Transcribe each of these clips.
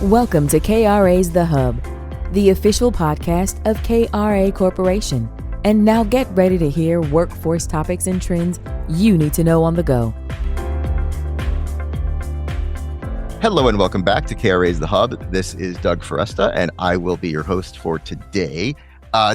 Welcome to KRA's The Hub, the official podcast of KRA Corporation. And now get ready to hear workforce topics and trends you need to know on the go. Hello and welcome back to KRA's The Hub. This is Doug Foresta and I will be your host for today.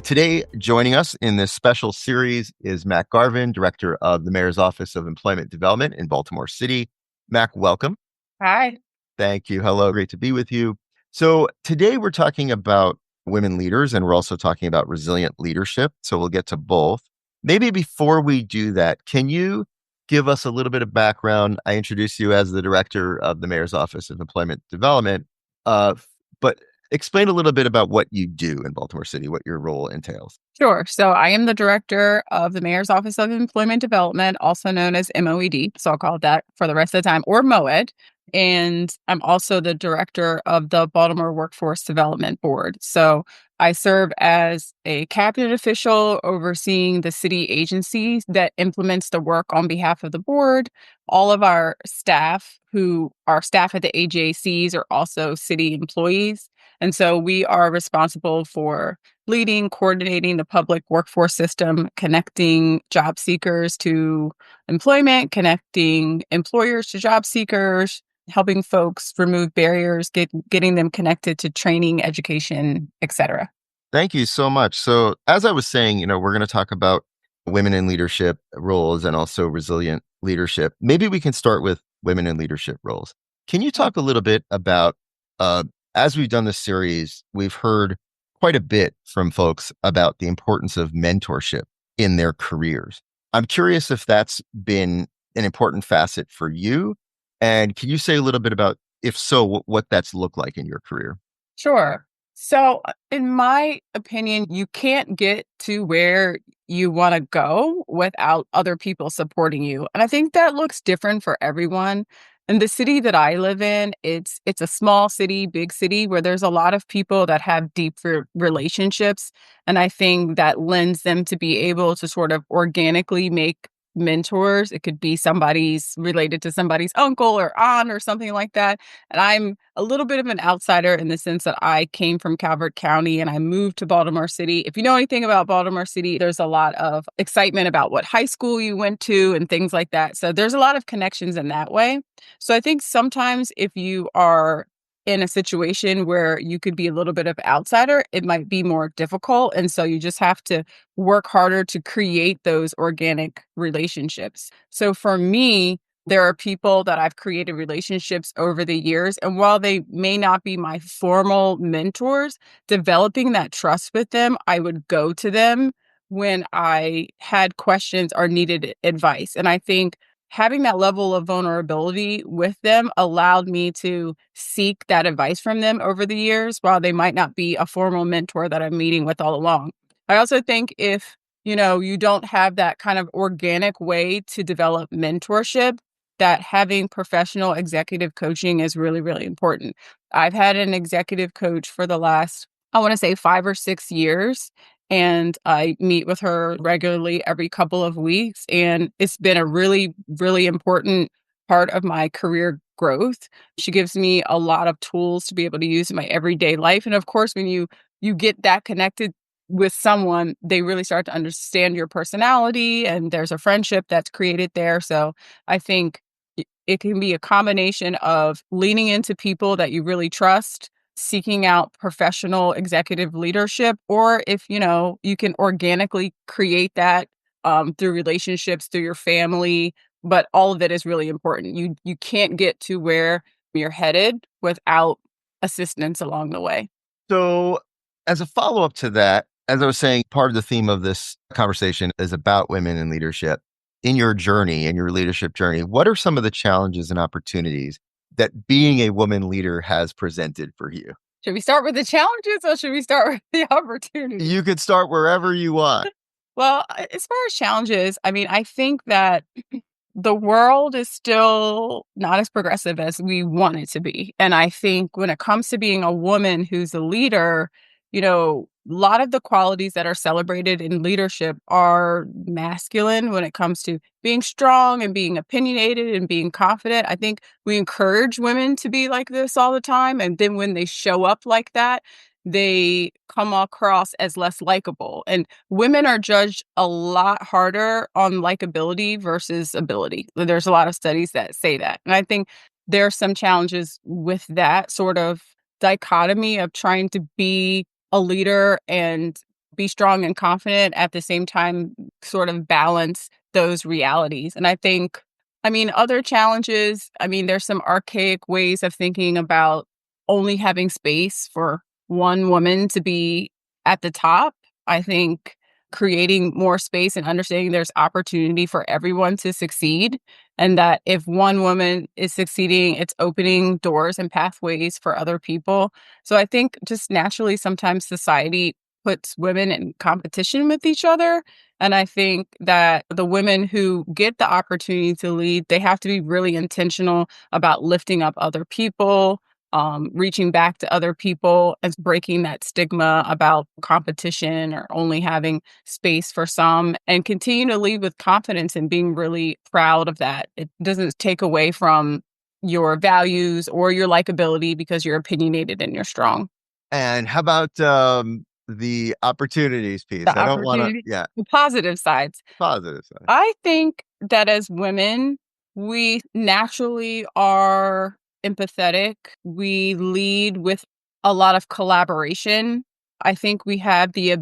Today, joining us in this special series is MacK Garvin, Director of the Mayor's Office of Employment Development in Baltimore City. MacK, welcome. Hi. Thank you. Hello. Great to be with you. So today we're talking about women leaders and we're also talking about resilient leadership. So we'll get to both. Maybe before we do that, can you give us a little bit of background? I introduced you as the Director of the Mayor's Office of Employment Development, but explain a little bit about what you do in Baltimore City, what your role entails. Sure. So I am the Director of the Mayor's Office of Employment Development, also known as MOED. So I'll call it that for the rest of the time, or MOED. And I'm also the Director of the Baltimore Workforce Development Board. So I serve as a cabinet official overseeing the city agencies that implements the work on behalf of the board. All of our staff who are staff at the AJCs are also city employees. And so we are responsible for leading, coordinating the public workforce system, connecting job seekers to employment, connecting employers to job seekers, helping folks remove barriers, getting them connected to training, education, etc. Thank you so much. So as I was saying, we're going to talk about women in leadership roles and also resilient leadership. Maybe we can start with women in leadership roles. Can you talk a little bit about, as we've done this series, we've heard quite a bit from folks about the importance of mentorship in their careers. I'm curious if that's been an important facet for you. And can you say a little bit about, if so, what that's looked like in your career? Sure. So in my opinion, you can't get to where you want to go without other people supporting you. And I think that looks different for everyone. In the city that I live in, it's a small city, big city, where there's a lot of people that have deep relationships. And I think that lends them to be able to sort of organically make mentors. It could be somebody's related to somebody's uncle or aunt or something like that. And I'm a little bit of an outsider in the sense that I came from Calvert County and I moved to Baltimore City. If you know anything about Baltimore City, there's a lot of excitement about what high school you went to and things like that. So there's a lot of connections in that way. So I think sometimes if you are in a situation where you could be a little bit of outsider, it might be more difficult. And so you just have to work harder to create those organic relationships. So for me, there are people that I've created relationships over the years. And while they may not be my formal mentors, developing that trust with them, I would go to them when I had questions or needed advice. And I think having that level of vulnerability with them allowed me to seek that advice from them over the years, while they might not be a formal mentor that I'm meeting with all along. I also think if, you don't have that kind of organic way to develop mentorship, that having professional executive coaching is really, really important. I've had an executive coach for the last, I want to say 5 or 6 years. And I meet with her regularly every couple of weeks. And it's been a really, really important part of my career growth. She gives me a lot of tools to be able to use in my everyday life. And of course, when you get that connected with someone, they really start to understand your personality and there's a friendship that's created there. So I think it can be a combination of leaning into people that you really trust, seeking out professional executive leadership, or if, you can organically create that through relationships, through your family, but all of it is really important. You can't get to where you're headed without assistance along the way. So as a follow-up to that, as I was saying, part of the theme of this conversation is about women in leadership. In your journey, in your leadership journey, what are some of the challenges and opportunities that being a woman leader has presented for you? Should we start with the challenges or should we start with the opportunities? You could start wherever you want. Well, as far as challenges, I think that the world is still not as progressive as we want it to be. And I think when it comes to being a woman who's a leader, a lot of the qualities that are celebrated in leadership are masculine when it comes to being strong and being opinionated and being confident. I think we encourage women to be like this all the time. And then when they show up like that, they come across as less likable. And women are judged a lot harder on likability versus ability. There's a lot of studies that say that. And I think there are some challenges with that sort of dichotomy of trying to be a leader and be strong and confident at the same time, sort of balance those realities. And I think, other challenges, there's some archaic ways of thinking about only having space for one woman to be at the top. I think creating more space and understanding there's opportunity for everyone to succeed, and that if one woman is succeeding, it's opening doors and pathways for other people. So I think just naturally, sometimes society puts women in competition with each other. And I think that the women who get the opportunity to lead, they have to be really intentional about lifting up other people, reaching back to other people and breaking that stigma about competition or only having space for some, and continue to lead with confidence and being really proud of that. It doesn't take away from your values or your likability because you're opinionated and you're strong. And how about the opportunities piece? The I don't want to, opportunity, the positive sides. positive side. I think that as women, we naturally are empathetic. We lead with a lot of collaboration. I think we have the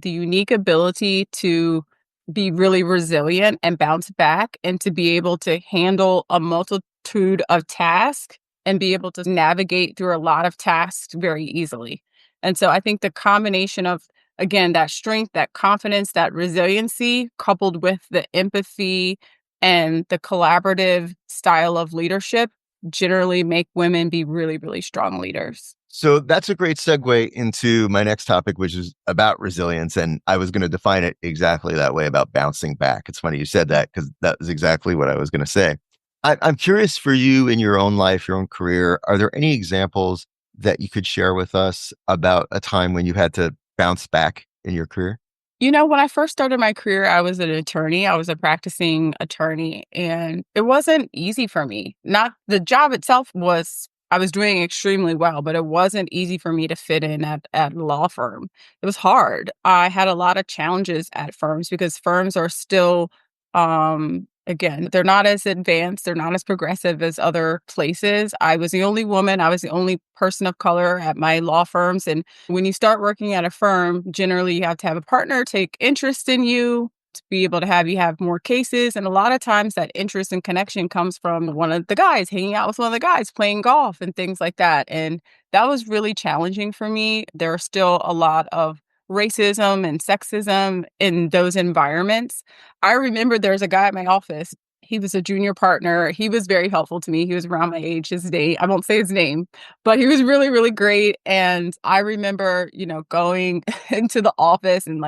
unique ability to be really resilient and bounce back, and to be able to handle a multitude of tasks and be able to navigate through a lot of tasks very easily. And so I think the combination of, again, that strength, that confidence, that resiliency, coupled with the empathy and the collaborative style of leadership, generally make women be really, really strong leaders. So that's a great segue into my next topic, which is about resilience. And I was going to define it exactly that way, about bouncing back. It's funny you said that, because that was exactly what I was going to say. I'm curious, for you in your own life, your own career, are there any examples that you could share with us about a time when you had to bounce back in your career? When I first started my career, I was an attorney. I was a practicing attorney, and it wasn't easy for me. Not the job itself I was doing extremely well, but it wasn't easy for me to fit in at a law firm. It was hard. I had a lot of challenges at firms because firms are still, again, they're not as advanced, they're not as progressive as other places. I was the only woman, I was the only person of color at my law firms. And when you start working at a firm, generally you have to have a partner take interest in you to be able to have more cases. And a lot of times that interest and connection comes from one of the guys, hanging out with one of the guys, playing golf and things like that. And that was really challenging for me. There are still a lot of racism and sexism in those environments. I remember there's a guy at my office. He was a junior partner. He was very helpful to me. He was around my age. I won't say his name, but he was really, really great. And I remember, going into the office and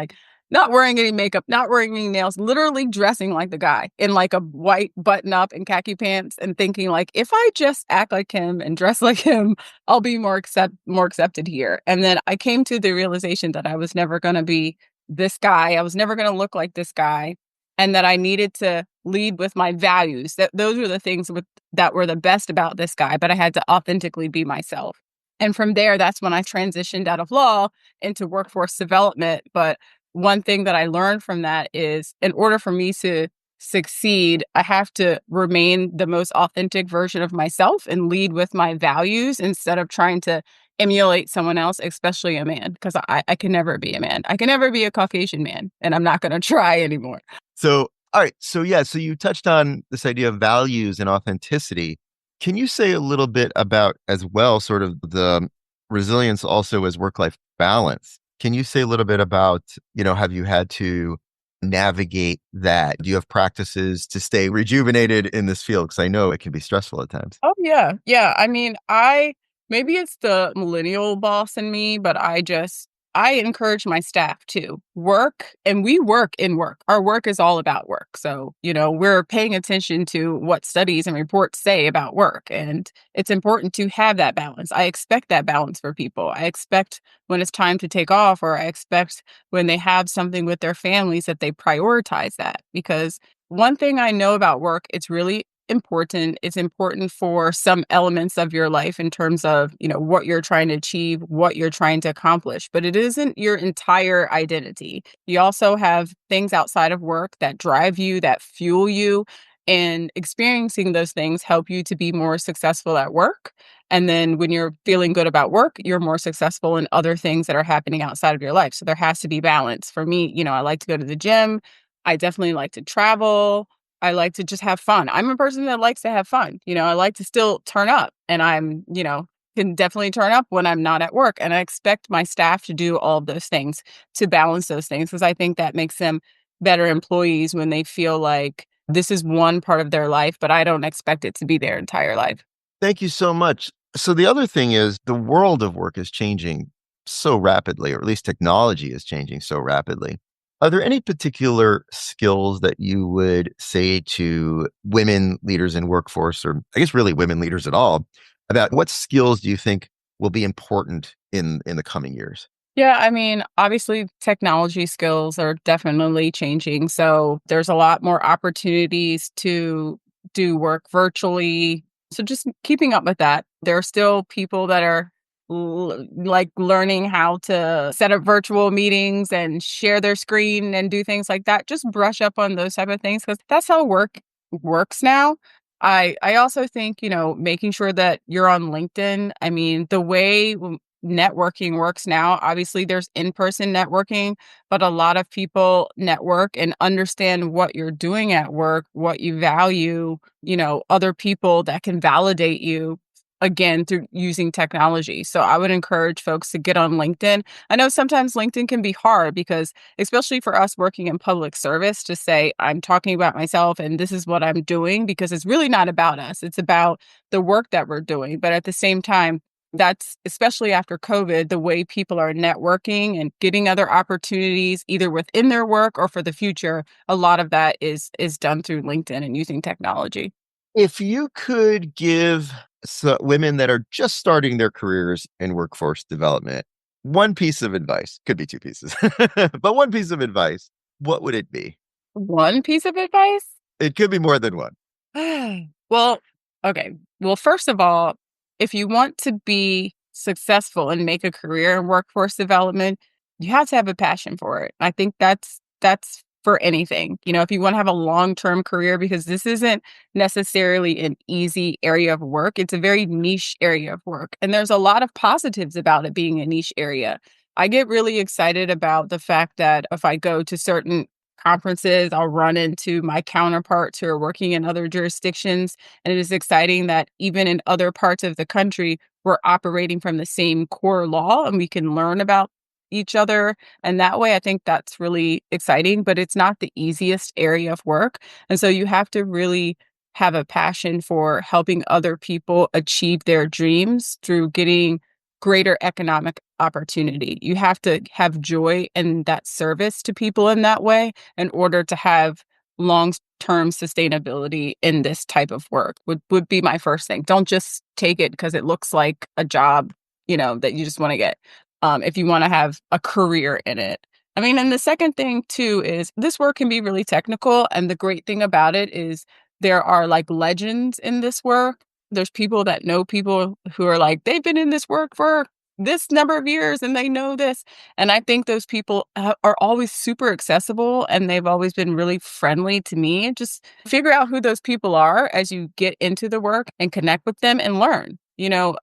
not wearing any makeup, not wearing any nails, literally dressing like the guy in like a white button up and khaki pants, and thinking if I just act like him and dress like him, I'll be more accepted here. And then I came to the realization that I was never going to be this guy. I was never going to look like this guy, and that I needed to lead with my values. Those were the things that were the best about this guy, but I had to authentically be myself. And from there, that's when I transitioned out of law into workforce development. But one thing that I learned from that is, in order for me to succeed, I have to remain the most authentic version of myself and lead with my values instead of trying to emulate someone else, especially a man, because I can never be a man. I can never be a Caucasian man, and I'm not going to try anymore. So, all right. So you touched on this idea of values and authenticity. Can you say a little bit about, as well, sort of the resilience also as work-life balance? Can you say a little bit about, have you had to navigate that? Do you have practices to stay rejuvenated in this field? Because I know it can be stressful at times. Oh, yeah. Yeah. Maybe it's the millennial boss in me, but I encourage my staff to work, and we work in work. Our work is all about work. So, we're paying attention to what studies and reports say about work. And it's important to have that balance. I expect that balance for people. I expect when it's time to take off, or I expect when they have something with their families that they prioritize that. Because one thing I know about work, it's really important. It's important for some elements of your life in terms of, what you're trying to achieve, what you're trying to accomplish, but it isn't your entire identity. You also have things outside of work that drive you, that fuel you, and experiencing those things help you to be more successful at work. And then when you're feeling good about work, you're more successful in other things that are happening outside of your life. So there has to be balance. For me, I like to go to the gym. I definitely like to travel. I like to just have fun. I'm a person that likes to have fun. I like to still turn up, and can definitely turn up when I'm not at work. And I expect my staff to do all of those things, to balance those things, because I think that makes them better employees when they feel like this is one part of their life, but I don't expect it to be their entire life. Thank you so much. So the other thing is the world of work is changing so rapidly, or at least technology is changing so rapidly. Are there any particular skills that you would say to women leaders in workforce, or I guess really women leaders at all, about what skills do you think will be important in the coming years? Yeah, I mean, obviously, technology skills are definitely changing. So there's a lot more opportunities to do work virtually. So just keeping up with that. There are still people that are like learning how to set up virtual meetings and share their screen and do things like that. Just brush up on those type of things, because that's how work works now. I also think, making sure that you're on LinkedIn. I mean, the way networking works now. Obviously, there's in-person networking, but a lot of people network and understand what you're doing at work, what you value, other people that can validate you, again, through using technology. So I would encourage folks to get on LinkedIn. I know sometimes LinkedIn can be hard because, especially for us working in public service, to say, I'm talking about myself and this is what I'm doing, because it's really not about us. It's about the work that we're doing. But at the same time, that's, especially after COVID, the way people are networking and getting other opportunities either within their work or for the future. A lot of that is done through LinkedIn and using technology. If you could give women that are just starting their careers in workforce development one piece of advice, could be two pieces, but one piece of advice, what would it be? One piece of advice? It could be more than one. Well, okay. Well, first of all, if you want to be successful and make a career in workforce development, you have to have a passion for it. I think that's for anything. If you want to have a long-term career, because this isn't necessarily an easy area of work, it's a very niche area of work. And there's a lot of positives about it being a niche area. I get really excited about the fact that if I go to certain conferences, I'll run into my counterparts who are working in other jurisdictions. And it is exciting that even in other parts of the country, we're operating from the same core law and we can learn about each other. And that way, I think that's really exciting, but it's not the easiest area of work. And so you have to really have a passion for helping other people achieve their dreams through getting greater economic opportunity. You have to have joy in that service to people in that way in order to have long-term sustainability in this type of work would be my first thing. Don't just take it because it looks like a job, that you just want to get. If you want to have a career in it. I mean, and the second thing too is this work can be really technical. And the great thing about it is there are like legends in this work. There's people that know people who are like, they've been in this work for this number of years and they know this. And I think those people are always super accessible and they've always been really friendly to me. Just figure out who those people are as you get into the work and connect with them and learn.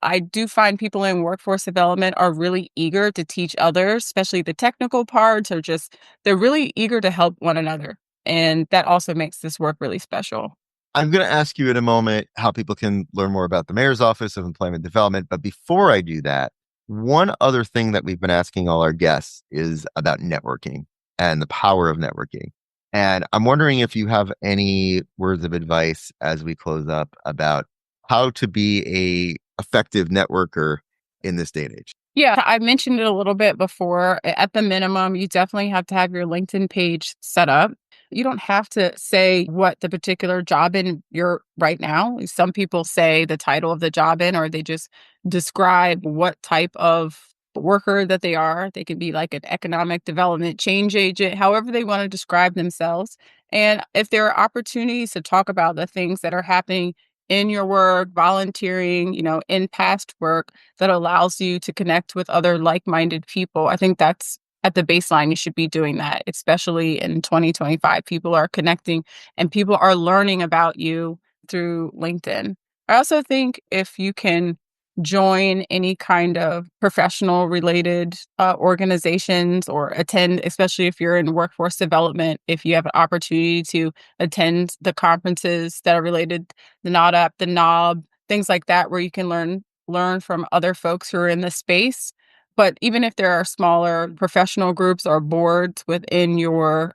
I do find people in workforce development are really eager to teach others, especially the technical parts, or just they're really eager to help one another. And that also makes this work really special. I'm going to ask you in a moment how people can learn more about the Mayor's Office of Employment Development. But before I do that, one other thing that we've been asking all our guests is about networking and the power of networking. And I'm wondering if you have any words of advice as we close up about how to be a effective networker in this day and age. Yeah, I mentioned it a little bit before. At the minimum, you definitely have to have your LinkedIn page set up. You don't have to say what the particular job in you're right now. Some people say the title of the job in, or they just describe what type of worker that they are. They can be like an economic development change agent, however they want to describe themselves. And if there are opportunities to talk about the things that are happening in your work, volunteering, in past work, that allows you to connect with other like-minded people. I think that's at the baseline. You should be doing that, especially in 2025. People are connecting and people are learning about you through LinkedIn. I also think if you can join any kind of professional related organizations or attend, especially if you're in workforce development, if you have an opportunity to attend the conferences that are related, the NODUP, the NOB, things like that, where you can learn from other folks who are in the space. But even if there are smaller professional groups or boards within your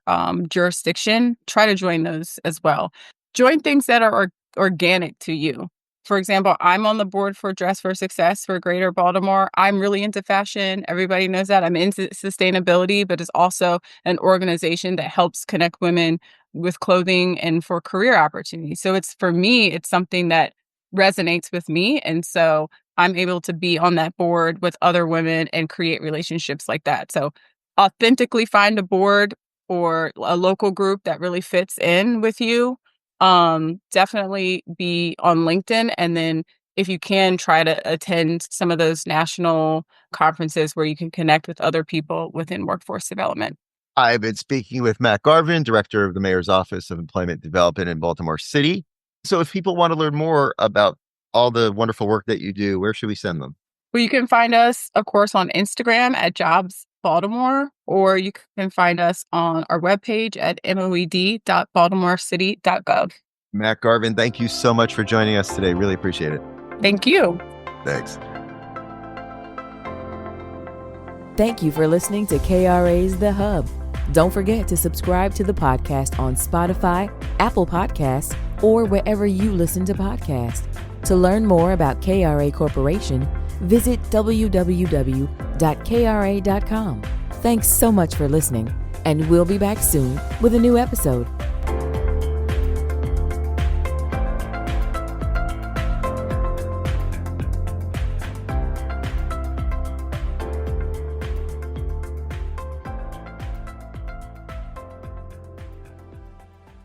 jurisdiction, try to join those as well. Join things that are organic to you. For example, I'm on the board for Dress for Success for Greater Baltimore. I'm really into fashion. Everybody knows that. I'm into sustainability, but it's also an organization that helps connect women with clothing and for career opportunities. So for me, it's something that resonates with me. And so I'm able to be on that board with other women and create relationships like that. So authentically find a board or a local group that really fits in with you. Definitely be on LinkedIn. And then if you can, try to attend some of those national conferences where you can connect with other people within workforce development. I've been speaking with MacK Garvin, Director of the Mayor's Office of Employment Development in Baltimore City. So if people want to learn more about all the wonderful work that you do, where should we send them? Well, you can find us, of course, on Instagram at Jobs Baltimore, or you can find us on our webpage at moed.baltimorecity.gov. MacK Garvin, thank you so much for joining us today. Really appreciate it. Thank you. Thanks. Thank you for listening to KRA's The Hub. Don't forget to subscribe to the podcast on Spotify, Apple Podcasts, or wherever you listen to podcasts. To learn more about KRA Corporation, visit www.kra.com. Thanks so much for listening, and we'll be back soon with a new episode.